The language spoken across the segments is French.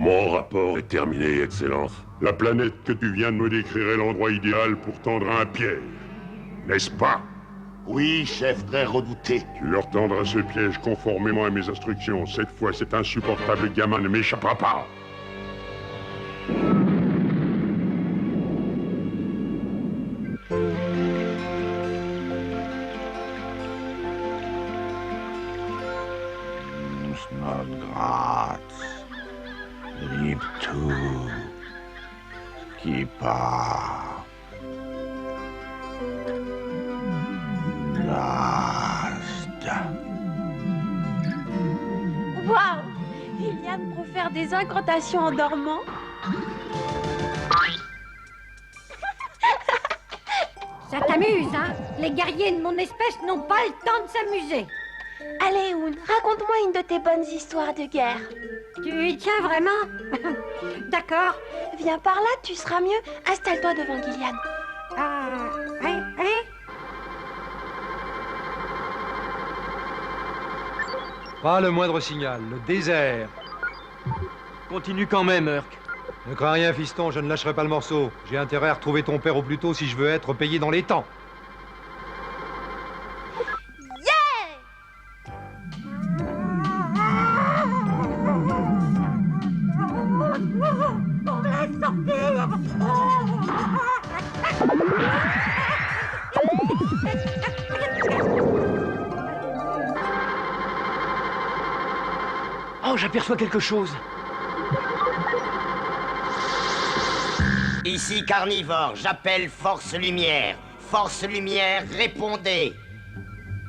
Mon rapport est terminé, Excellence. La planète que tu viens de me décrire est l'endroit idéal pour tendre un piège. N'est-ce pas? Oui, chef, très redouté. Tu leur tendras ce piège conformément à mes instructions. Cette fois, cet insupportable gamin ne m'échappera pas. Snodgrass. Live to. Kippa. Last. Waouh! Liliane profère des incantations en dormant. Ça t'amuse, hein? Les guerriers de mon espèce n'ont pas le temps de s'amuser. Allez, Oun, raconte-moi une de tes bonnes histoires de guerre. Tu y tiens vraiment? D'accord. Viens par là, tu seras mieux. Installe-toi devant Gillian. Allez. Pas le moindre signal, le désert. Continue quand même, Urk. Ne crains rien, fiston, je ne lâcherai pas le morceau. J'ai intérêt à retrouver ton père au plus tôt si je veux être payé dans les temps. Oh, j'aperçois quelque chose. Ici Carnivore, j'appelle Force Lumière. Force Lumière, répondez.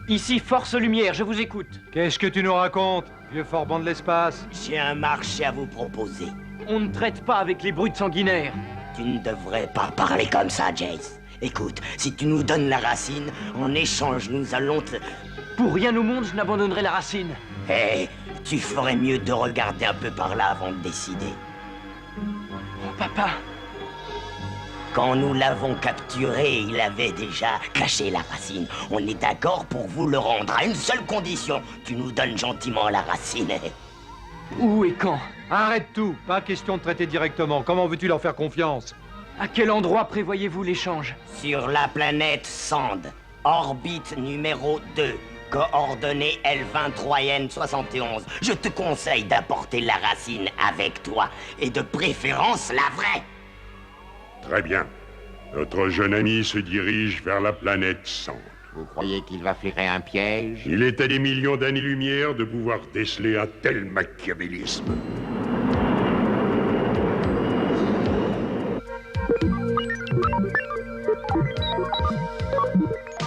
Ici Force Lumière, je vous écoute. Qu'est-ce que tu nous racontes, vieux forban de l'espace? J'ai un marché à vous proposer. On ne traite pas avec les brutes sanguinaires. Tu ne devrais pas parler comme ça, Jace. Écoute, si tu nous donnes la racine, en échange, nous allons te... Pour rien au monde, je n'abandonnerai la racine. Hé, tu ferais mieux de regarder un peu par là avant de décider. Oh, papa. Quand nous l'avons capturé, il avait déjà caché la racine. On est d'accord pour vous le rendre à une seule condition. Tu nous donnes gentiment la racine. Où et quand? Arrête tout, pas question de traiter directement. Comment veux-tu leur faire confiance? À quel endroit prévoyez-vous l'échange? Sur la planète Sand, orbite numéro 2, coordonnées L23N71. Je te conseille d'apporter la racine avec toi, et de préférence la vraie. Très bien. Notre jeune ami se dirige vers la planète Sand. Vous croyez qu'il va flairer un piège? Il est à des millions d'années-lumière de pouvoir déceler un tel machiavélisme.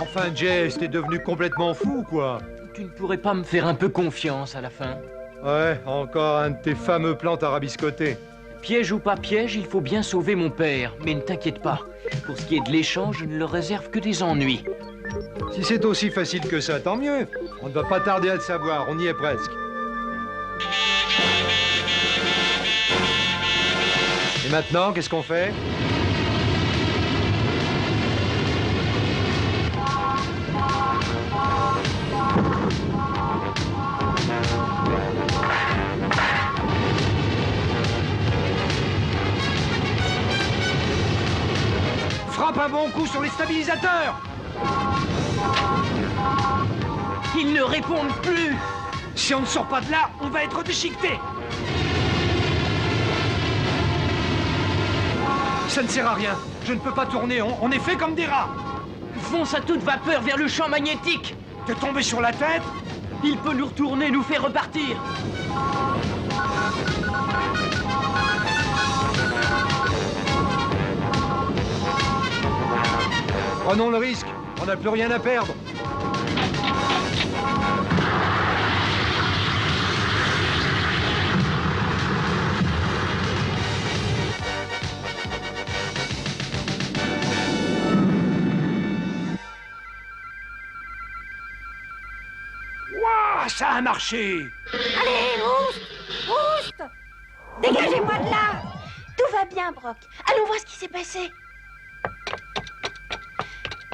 Enfin, Jess, t'es devenu complètement fou, quoi. Tu ne pourrais pas me faire un peu confiance à la fin? Ouais, encore un de tes fameux plans tarabiscotés. Piège ou pas piège, il faut bien sauver mon père. Mais ne t'inquiète pas. Pour ce qui est de l'échange, je ne leur réserve que des ennuis. Si c'est aussi facile que ça, tant mieux. On ne va pas tarder à le savoir, on y est presque. Et maintenant, qu'est-ce qu'on fait? Frappe un bon coup sur les stabilisateurs! Ils ne répondent plus! Si on ne sort pas de là, on va être déchiqueté! Ça ne sert à rien. Je ne peux pas tourner, on est fait comme des rats! Fonce à toute vapeur vers le champ magnétique! T'es tombé sur la tête? Il peut nous retourner, nous faire repartir! Prenons le risque, on n'a plus rien à perdre. Ouah, ça a marché! Allez, Oust! Dégagez-moi de là! Tout va bien, Brock. Allons voir ce qui s'est passé.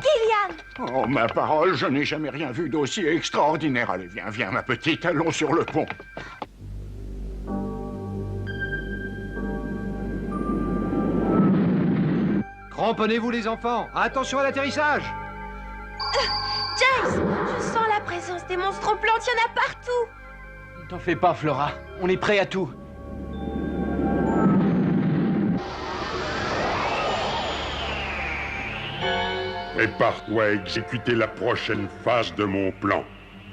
Gillian! Oh, ma parole, je n'ai jamais rien vu d'aussi extraordinaire. Allez, viens, ma petite, allons sur le pont. Cramponnez-vous les enfants. Attention à l'atterrissage. Jace, je sens la présence des monstres plantes, il y en a partout. Ne t'en fais pas, Flora. On est prêt à tout. Prépare-toi à exécuter la prochaine phase de mon plan.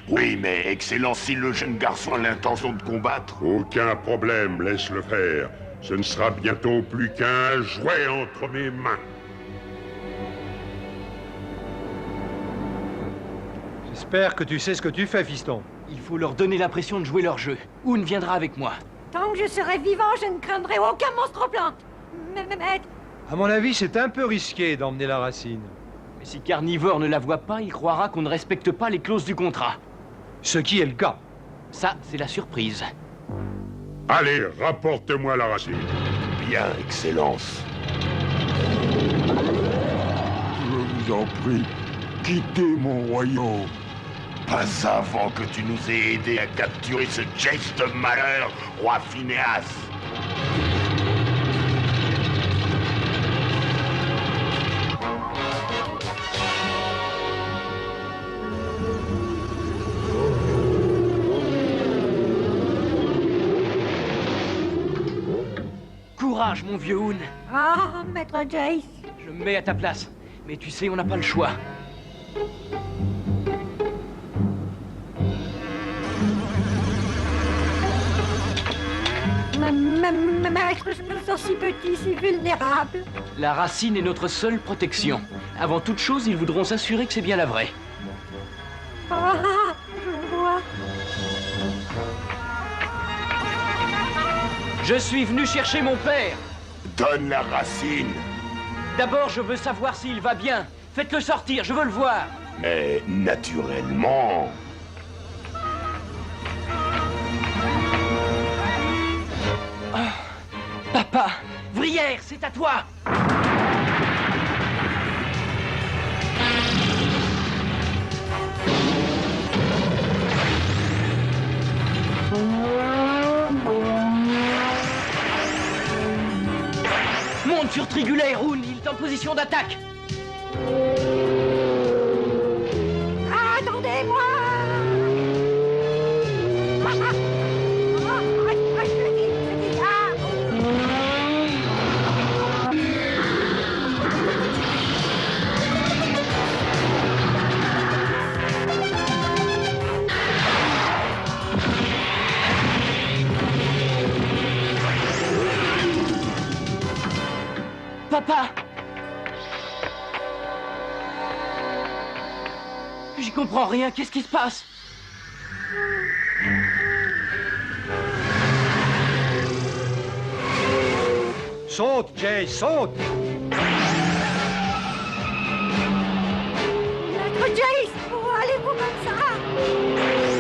Oui, mais Excellence, si le jeune garçon a l'intention de combattre... Aucun problème, laisse-le faire. Ce ne sera bientôt plus qu'un jouet entre mes mains. J'espère que tu sais ce que tu fais, fiston. Il faut leur donner l'impression de jouer leur jeu. Oun viendra avec moi. Tant que je serai vivant, je ne craindrai aucun monstre plante. Maître, À mon avis, c'est un peu risqué d'emmener la racine. Mais si Carnivore ne la voit pas, il croira qu'on ne respecte pas les clauses du contrat. Ce qui est le cas. Ça, c'est la surprise. Allez, rapporte-moi la racine. Bien, Excellence. Je vous en prie, quittez mon royaume. Pas avant que tu nous aies aidés à capturer ce Jace de malheur, roi Phineas. Courage, mon vieux Oun. ah, Maître Jace. Je me mets à ta place. Mais tu sais, on n'a pas le choix. Maître, je me sens si petit, si vulnérable. La racine est notre seule protection. Avant toute chose, ils voudront s'assurer que c'est bien la vraie. Ah, je vois. Je suis venu chercher mon père. Donne la racine. D'abord, je veux savoir s'il va bien. Faites-le sortir, je veux le voir. Mais naturellement... Papa, Vrière, c'est à toi. Monte sur Trigulaire, Oun, il est en position d'attaque. Attendez-moi. Papa! J'y comprends rien, qu'est-ce qui se passe? Saute, Jay, saute! Maître Jace, où allez-vous comme ça?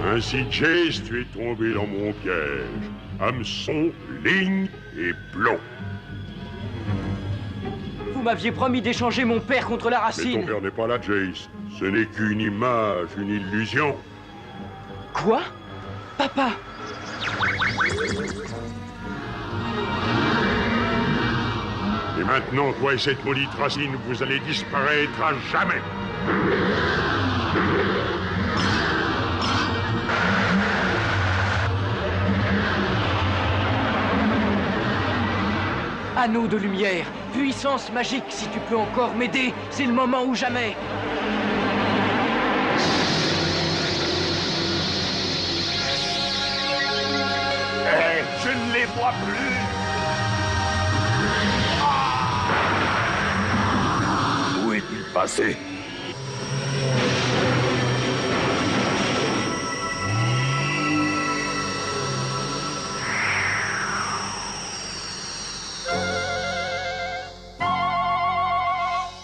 Ainsi, Jace, tu es tombé dans mon piège. Hameçon, ligne et plomb. Vous m'aviez promis d'échanger mon père contre la Mais racine. ton père n'est pas là, Jace. Ce n'est qu'une image, une illusion. Quoi? Papa! Et maintenant, toi et cette maudite racine, vous allez disparaître à jamais. Anneau de lumière, puissance magique, si tu peux encore m'aider, c'est le moment ou jamais. Je ne les vois plus. Où est-il passé?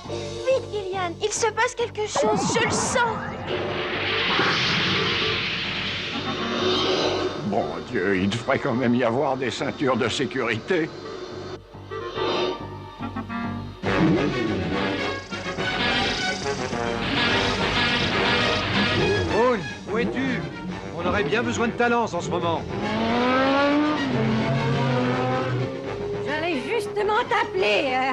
Vite, Gillian, il se passe quelque chose, je le sens. Bon Dieu, il devrait quand même y avoir des ceintures de sécurité. Boone, où es-tu? On aurait bien besoin de ta lance en ce moment. J'allais justement t'appeler.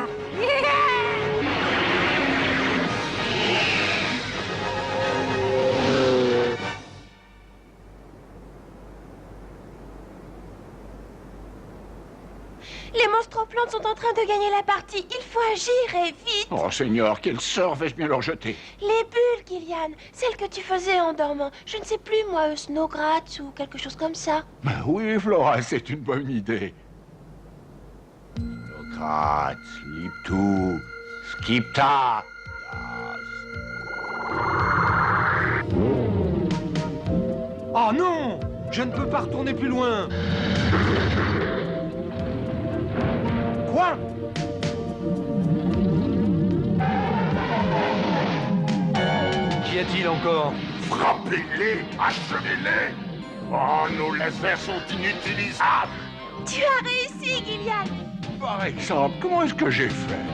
Les monstroplantes sont en train de gagner la partie. Il faut agir et vite. Oh Seigneur, quel sort vais-je bien leur jeter? Les bulles, Gillian. Celles que tu faisais en dormant. Je ne sais plus, moi, Snowgratz ou quelque chose comme ça. Ben oui, Flora, c'est une bonne idée. Snowgratz, Sleep 2, Skipta. Oh non! Je ne peux pas retourner plus loin. Quoi? Qu'y a-t-il encore? Frappez-les, achetez-les. Oh, nos lasers sont inutilisables. Tu as réussi, Gillian. Par exemple, comment est-ce que j'ai fait?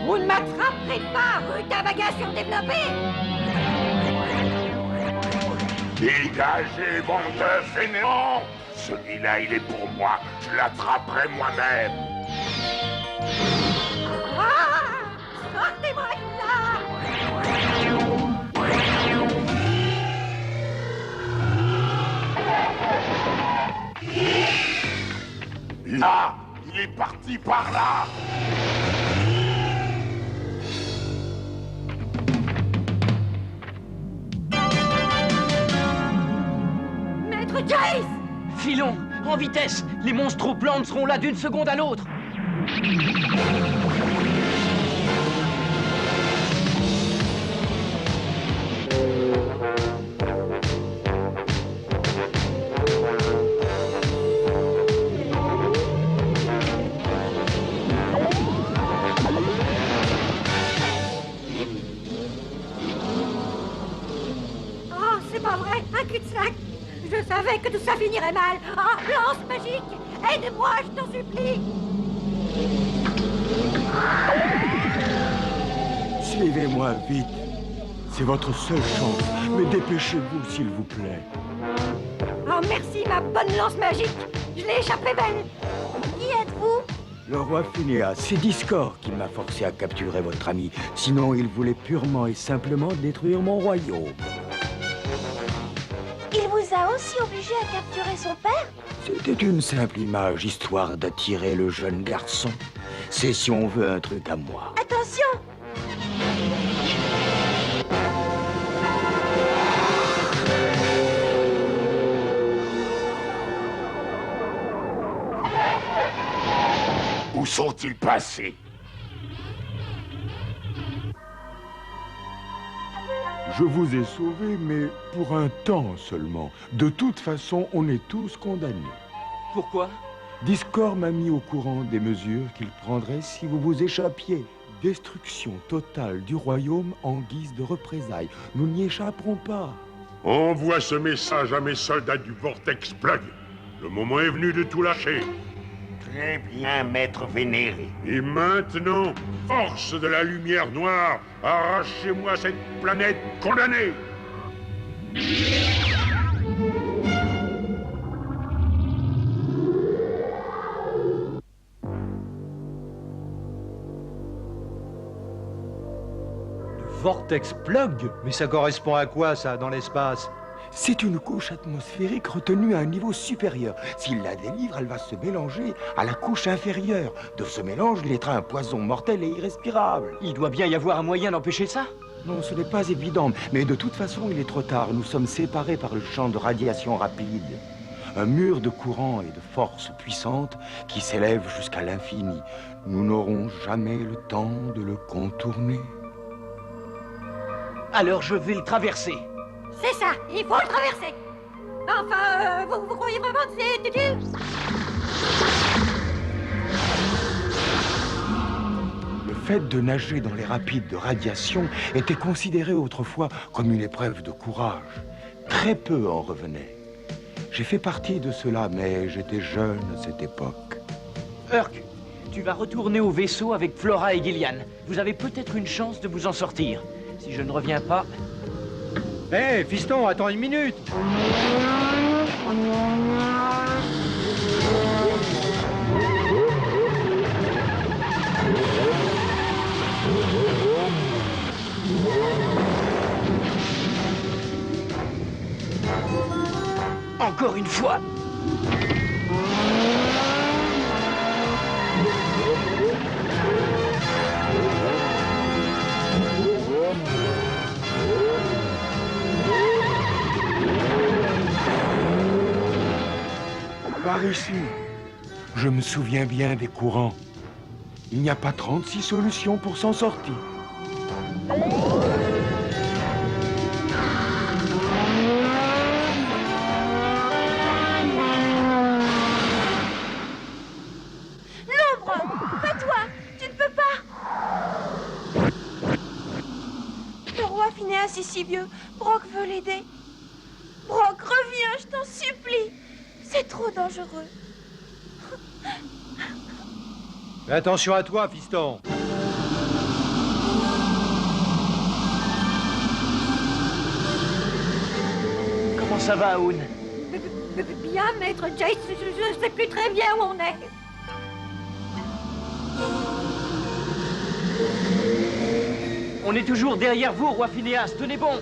Vous ne m'attraperez pas, rutabaga surdéveloppé. Dégagez, bande de fainéants! Celui-là, il est pour moi. Je l'attraperai moi-même. Ah! Sortez-moi de là! Là, il est parti par là. Maître Jace! Filons, en vitesse. Les monstroplantes seront là d'une seconde à l'autre. Oh, c'est pas vrai, un cul-de-sac! Je savais que tout ça finirait mal! Ah, lance magique! Aide-moi, je t'en supplie! Suivez-moi vite. C'est votre seule chance. Mais dépêchez-vous, s'il vous plaît. Oh, merci, ma bonne lance magique! Je l'ai échappé belle! Qui êtes-vous? Le roi Phineas, c'est Discord qui m'a forcé à capturer votre ami. Sinon, il voulait purement et simplement détruire mon royaume. Il vous a aussi obligé à capturer son père? C'était une simple image, histoire d'attirer le jeune garçon. C'est si on veut un truc à moi. Attention! Où sont-ils passés? Je vous ai sauvé, mais pour un temps seulement. De toute façon, on est tous condamnés. Pourquoi? Discord m'a mis au courant des mesures qu'il prendrait si vous vous échappiez. Destruction totale du royaume en guise de représailles. Nous n'y échapperons pas. Envoie ce message à mes soldats du Vortex Plug. Le moment est venu de tout lâcher. Très bien, maître vénéré. Et maintenant, force de la lumière noire, arrachez-moi cette planète condamnée! Vortex Plug? Mais ça correspond à quoi, ça, dans l'espace? C'est une couche atmosphérique retenue à un niveau supérieur. S'il la délivre, elle va se mélanger à la couche inférieure. De ce mélange naîtra un poison mortel et irrespirable. Il doit bien y avoir un moyen d'empêcher ça? Non, ce n'est pas évident, mais de toute façon, il est trop tard. Nous sommes séparés par le champ de radiation rapide. Un mur de courant et de force puissante qui s'élève jusqu'à l'infini. Nous n'aurons jamais le temps de le contourner. Alors je vais le traverser. C'est ça, il faut le traverser! Enfin, vous croyez vraiment que c'est utile? Le fait de nager dans les rapides de radiation était considéré autrefois comme une épreuve de courage. Très peu en revenaient. J'ai fait partie de cela, mais j'étais jeune à cette époque. Urk, tu vas retourner au vaisseau avec Flora et Gillian. Vous avez peut-être une chance de vous en sortir. Si je ne reviens pas... Hé, fiston, attends une minute. Encore une fois. Par ici, je me souviens bien des courants. Il n'y a pas 36 solutions pour s'en sortir. C'est si vieux. Brock veut l'aider. Brock, reviens, je t'en supplie. C'est trop dangereux. Fais attention à toi, fiston. Comment ça va, Aoun? Bien, maître Jace, je ne sais plus très bien où on est. On est toujours derrière vous, roi Phineas. Tenez bon.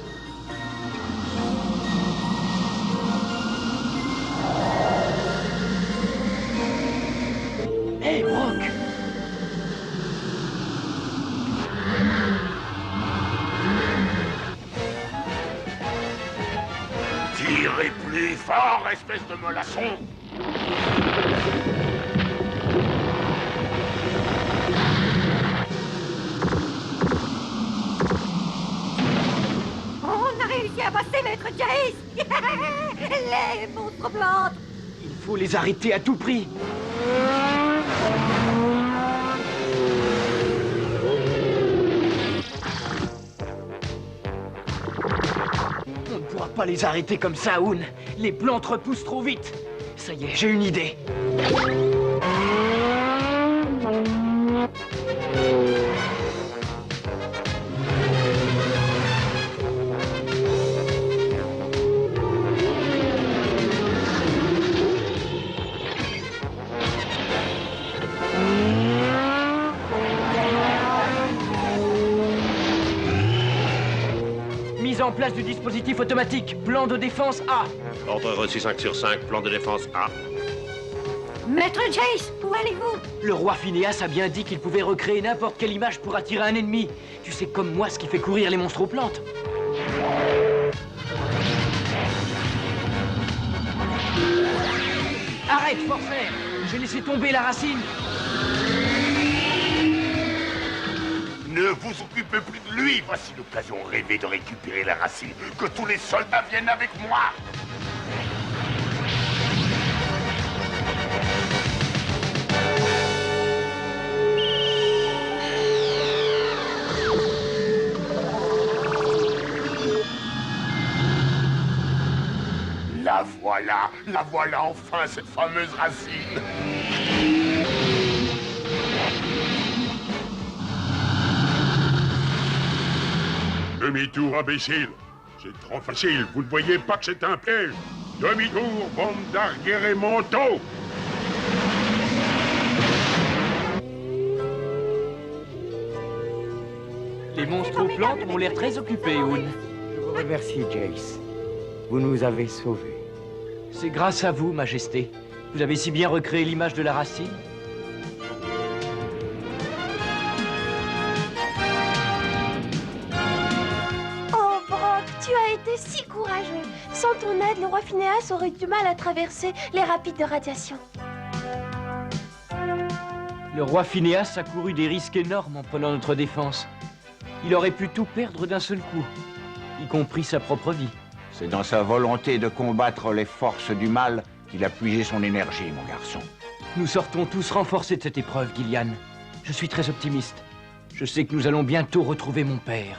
Hé, Brock! Tirez plus fort, espèce de mollasson! On a réussi à passer, maître Jace. Les monstres plantes. Il faut les arrêter à tout prix. On ne pourra pas les arrêter comme ça, Aoun. Les plantes repoussent trop vite. Ça y est, j'ai une idée. Mise en place du dispositif automatique. Plan de défense A. Ordre reçu 5 sur 5, plan de défense A. Maître Jace, où allez-vous? Le roi Phineas a bien dit qu'il pouvait recréer n'importe quelle image pour attirer un ennemi. Tu sais comme moi ce qui fait courir les monstres aux plantes. Arrête, Forcer! J'ai laissé tomber la racine. Ne vous occupez plus de lui. Voici l'occasion rêvée de récupérer la racine. Que tous les soldats viennent avec moi. La voilà enfin, cette fameuse racine. Demi-tour, imbécile. C'est trop facile, vous ne voyez pas que c'est un piège. Demi-tour, bande d'arguerés mentaux. Les monstres aux plantes ont l'air très occupés, Aoun. Je vous remercie, Jace. Vous nous avez sauvés. C'est grâce à vous, Majesté. Vous avez si bien recréé l'image de la racine. Oh, Brock, tu as été si courageux. Sans ton aide, le roi Phineas aurait eu du mal à traverser les rapides de radiation. Le roi Phineas a couru des risques énormes en prenant notre défense. Il aurait pu tout perdre d'un seul coup, y compris sa propre vie. C'est dans sa volonté de combattre les forces du mal qu'il a puisé son énergie, mon garçon. Nous sortons tous renforcés de cette épreuve, Gillian. Je suis très optimiste. Je sais que nous allons bientôt retrouver mon père.